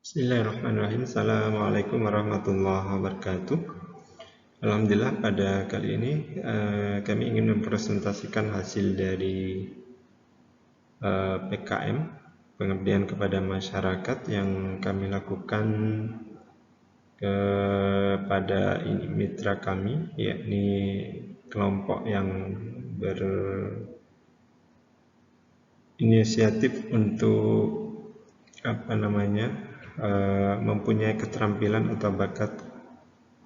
Bismillahirrahmanirrahim. Assalamualaikum warahmatullahi wabarakatuh. Alhamdulillah pada kali ini kami ingin mempresentasikan hasil dari PKM, pengabdian kepada masyarakat yang kami lakukan kepada mitra kami, yakni kelompok yang berinisiatif untuk mempunyai keterampilan atau bakat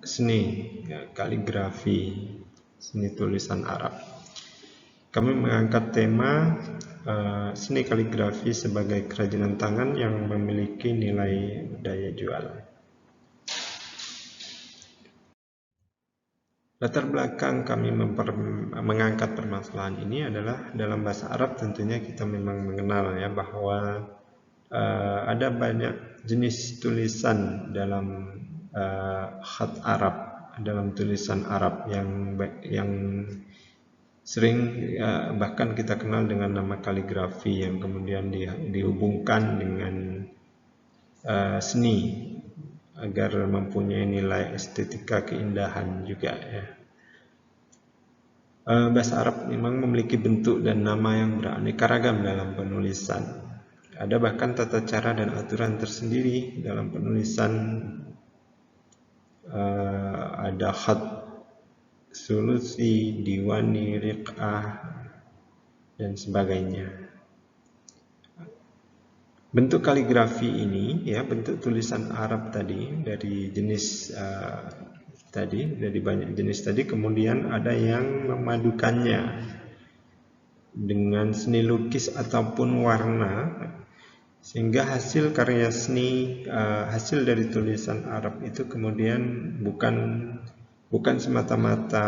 seni kaligrafi, seni tulisan Arab. Kami mengangkat tema seni kaligrafi sebagai kerajinan tangan yang memiliki nilai daya jual. Latar belakang kami mengangkat permasalahan ini adalah dalam bahasa Arab. Tentunya kita memang mengenal ya bahwa ada banyak jenis tulisan dalam khat Arab, dalam tulisan Arab yang sering bahkan kita kenal dengan nama kaligrafi yang kemudian dihubungkan dengan seni agar mempunyai nilai estetika keindahan juga ya. Bahasa Arab memang memiliki bentuk dan nama yang beraneka ragam dalam penulisan. Ada bahkan tata cara dan aturan tersendiri dalam penulisan. Ada khat sulusi, diwani, riq'ah, dan sebagainya. Bentuk kaligrafi ini ya, bentuk tulisan Arab tadi dari jenis dari banyak jenis tadi, kemudian ada yang memadukannya dengan seni lukis ataupun warna, sehingga hasil karya seni, hasil dari tulisan Arab itu kemudian bukan semata-mata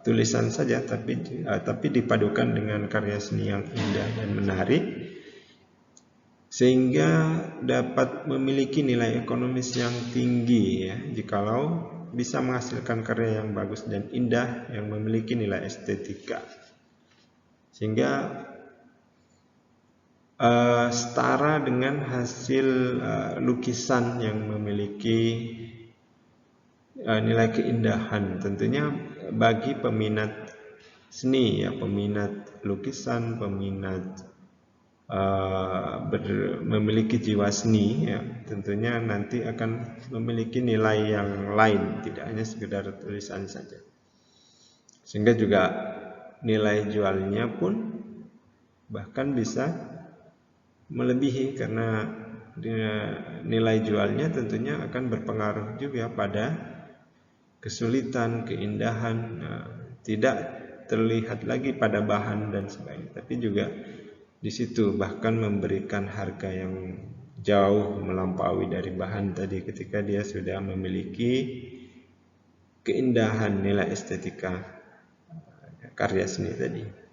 tulisan saja, tapi dipadukan dengan karya seni yang indah dan menarik, sehingga dapat memiliki nilai ekonomis yang tinggi ya, jikalau bisa menghasilkan karya yang bagus dan indah yang memiliki nilai estetika, sehingga setara dengan hasil lukisan yang memiliki nilai keindahan. Tentunya bagi peminat seni ya, peminat lukisan, peminat memiliki jiwa seni ya, tentunya nanti akan memiliki nilai yang lain, tidak hanya sekedar tulisan saja, sehingga juga nilai jualnya pun bahkan bisa melebihi, karena nilai jualnya tentunya akan berpengaruh juga pada kesulitan, keindahan, tidak terlihat lagi pada bahan dan sebagainya, tapi juga di situ bahkan memberikan harga yang jauh melampaui dari bahan tadi ketika dia sudah memiliki keindahan, nilai estetika karya seni tadi.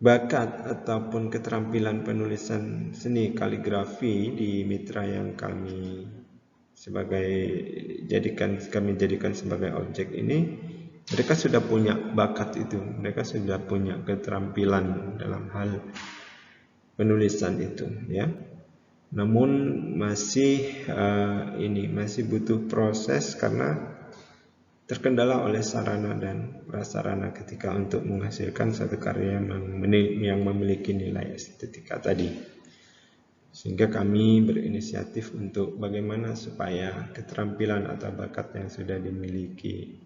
Bakat ataupun keterampilan penulisan seni kaligrafi di mitra yang kami jadikan sebagai objek ini, mereka sudah punya bakat itu, mereka sudah punya keterampilan dalam hal penulisan itu ya. Namun masih butuh proses karena terkendala oleh sarana dan prasarana ketika untuk menghasilkan satu karya yang memiliki nilai estetika tadi. Sehingga kami berinisiatif untuk bagaimana supaya keterampilan atau bakat yang sudah dimiliki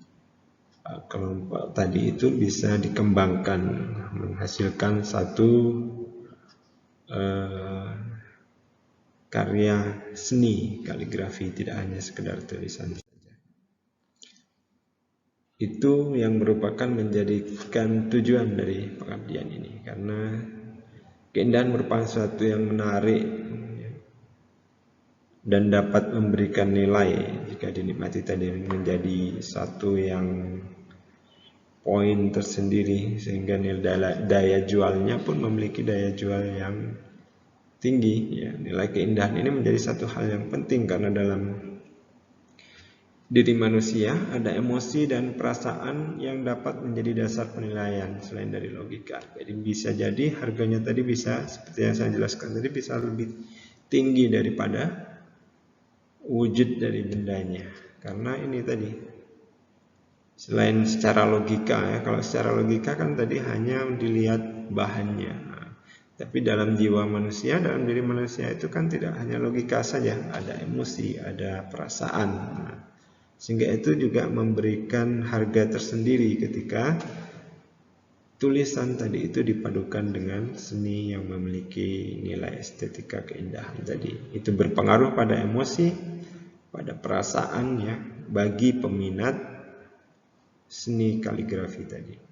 kelompok tadi itu bisa dikembangkan, menghasilkan satu karya seni kaligrafi, tidak hanya sekedar tulisan. Itu yang merupakan menjadikan tujuan dari pengabdian ini, karena keindahan merupakan sesuatu yang menarik dan dapat memberikan nilai jika dinikmati tadi, menjadi satu yang poin tersendiri, sehingga nilai daya jualnya pun memiliki daya jual yang tinggi ya. Nilai keindahan ini menjadi satu hal yang penting, karena dalam diri manusia, ada emosi dan perasaan yang dapat menjadi dasar penilaian selain dari logika. Jadi bisa jadi harganya tadi bisa, seperti yang saya jelaskan tadi, bisa lebih tinggi daripada wujud dari bendanya. Karena ini tadi, selain secara logika ya, kalau secara logika kan tadi hanya dilihat bahannya. Tapi dalam jiwa manusia, dalam diri manusia itu kan tidak hanya logika saja, ada emosi, ada perasaan. Sehingga itu juga memberikan harga tersendiri ketika tulisan tadi itu dipadukan dengan seni yang memiliki nilai estetika keindahan tadi. Itu berpengaruh pada emosi, pada perasaan ya, bagi peminat seni kaligrafi tadi.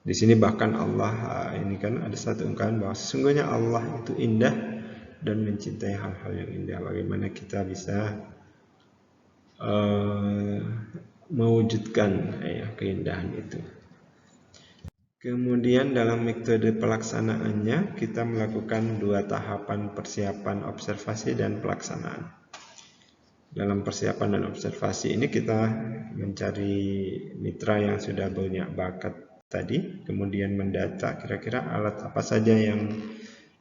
Di sini bahkan Allah, ini kan ada satu ungkapan bahwa sesungguhnya Allah itu indah dan mencintai hal-hal yang indah. Bagaimana kita bisa mewujudkan keindahan itu. Kemudian dalam metode pelaksanaannya kita melakukan 2 tahapan persiapan, observasi dan pelaksanaan. Dalam persiapan dan observasi ini kita mencari mitra yang sudah punya bakat tadi, kemudian mendata kira-kira alat apa saja yang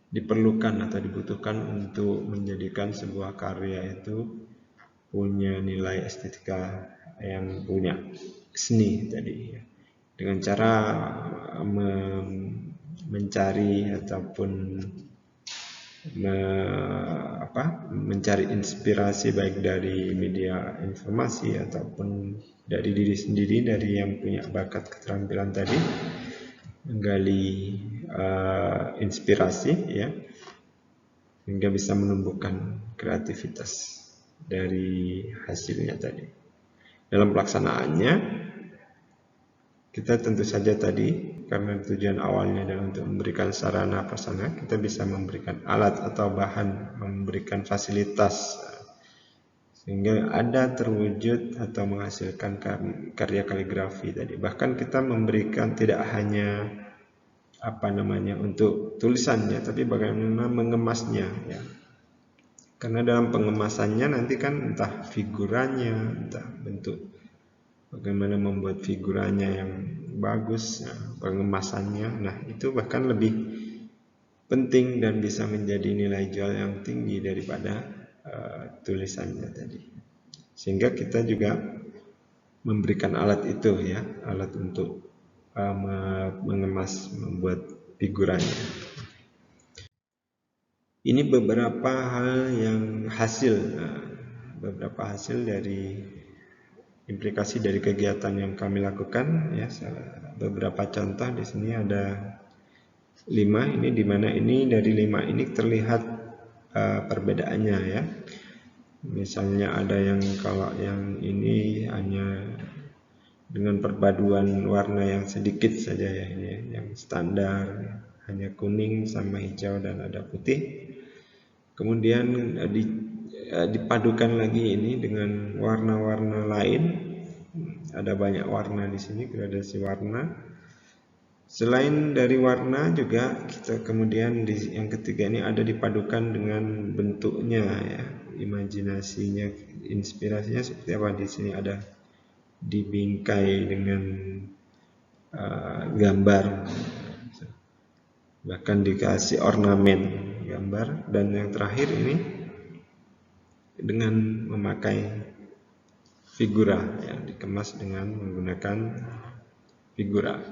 diperlukan atau dibutuhkan untuk menjadikan sebuah karya itu punya nilai estetika yang punya seni tadi, dengan cara mencari ataupun mencari inspirasi baik dari media informasi ataupun dari diri sendiri, dari yang punya bakat keterampilan tadi, menggali inspirasi ya, hingga bisa menumbuhkan kreativitas dari hasilnya tadi. Dalam pelaksanaannya kita tentu saja tadi, karena tujuan awalnya adalah untuk memberikan sarana prasarana, kita bisa memberikan alat atau bahan, memberikan fasilitas sehingga ada terwujud atau menghasilkan karya kaligrafi tadi. Bahkan kita memberikan tidak hanya untuk tulisannya, tapi bagaimana mengemasnya ya. Karena dalam pengemasannya nanti kan entah figurannya, entah bentuk, bagaimana membuat figurannya yang bagus, pengemasannya. Nah, itu bahkan lebih penting dan bisa menjadi nilai jual yang tinggi daripada tulisannya tadi. Sehingga kita juga memberikan alat itu ya, alat untuk mengemas, membuat figurannya. Ini beberapa hal yang beberapa hasil dari implikasi dari kegiatan yang kami lakukan ya. Beberapa contoh di sini ada 5, ini di mana ini dari 5 ini terlihat perbedaannya ya. Misalnya ada yang kalau yang ini hanya dengan perpaduan warna yang sedikit saja ya, ini yang standar hanya kuning sama hijau dan ada putih. Kemudian dipadukan lagi ini dengan warna-warna lain. Ada banyak warna di sini, gradasi warna. Selain dari warna juga kita kemudian yang ketiga ini ada dipadukan dengan bentuknya ya, imajinasinya, inspirasinya seperti apa. Di sini ada dibingkai dengan gambar, bahkan dikasih ornamen gambar, dan yang terakhir ini dengan memakai figura yang dikemas dengan menggunakan figura.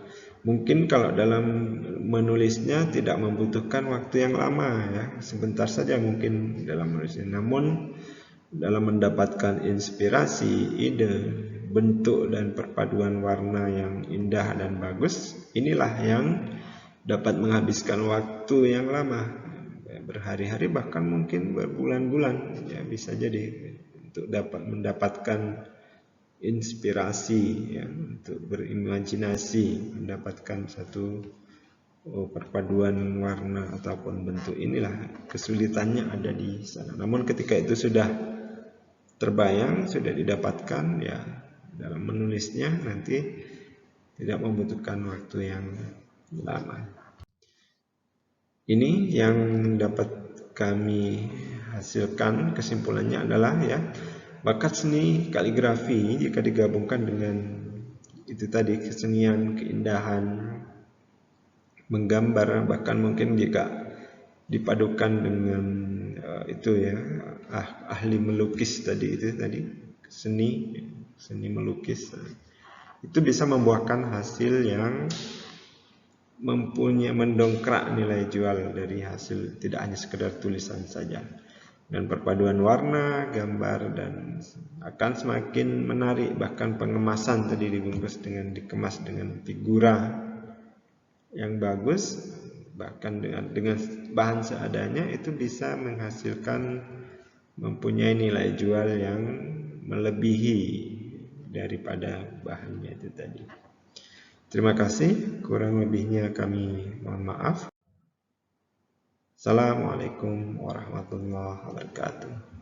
Mungkin kalau dalam menulisnya tidak membutuhkan waktu yang lama ya, sebentar saja mungkin dalam menulisnya. Namun dalam mendapatkan inspirasi, ide, bentuk dan perpaduan warna yang indah dan bagus, inilah yang dapat menghabiskan waktu yang lama, berhari-hari bahkan mungkin berbulan-bulan ya, bisa jadi untuk dapat mendapatkan inspirasi ya, untuk berimajinasi, mendapatkan satu perpaduan warna ataupun bentuk. Inilah kesulitannya ada di sana. Namun ketika itu sudah terbayang, sudah didapatkan ya, dalam menulisnya nanti tidak membutuhkan waktu yang lama. Ini yang dapat kami hasilkan, kesimpulannya adalah ya, Bakat seni kaligrafi jika digabungkan dengan itu tadi, kesenian, keindahan, menggambar, bahkan mungkin jika dipadukan dengan itu ya, ahli melukis tadi, itu tadi seni melukis, itu bisa membuahkan hasil yang mempunyai mendongkrak nilai jual dari hasil, tidak hanya sekedar tulisan saja. Dan perpaduan warna, gambar, dan akan semakin menarik. Bahkan pengemasan tadi dikemas dengan figura yang bagus, bahkan dengan bahan seadanya, itu bisa menghasilkan, mempunyai nilai jual yang melebihi daripada bahannya itu tadi. Terima kasih, kurang lebihnya kami mohon maaf. Assalamualaikum warahmatullahi wabarakatuh.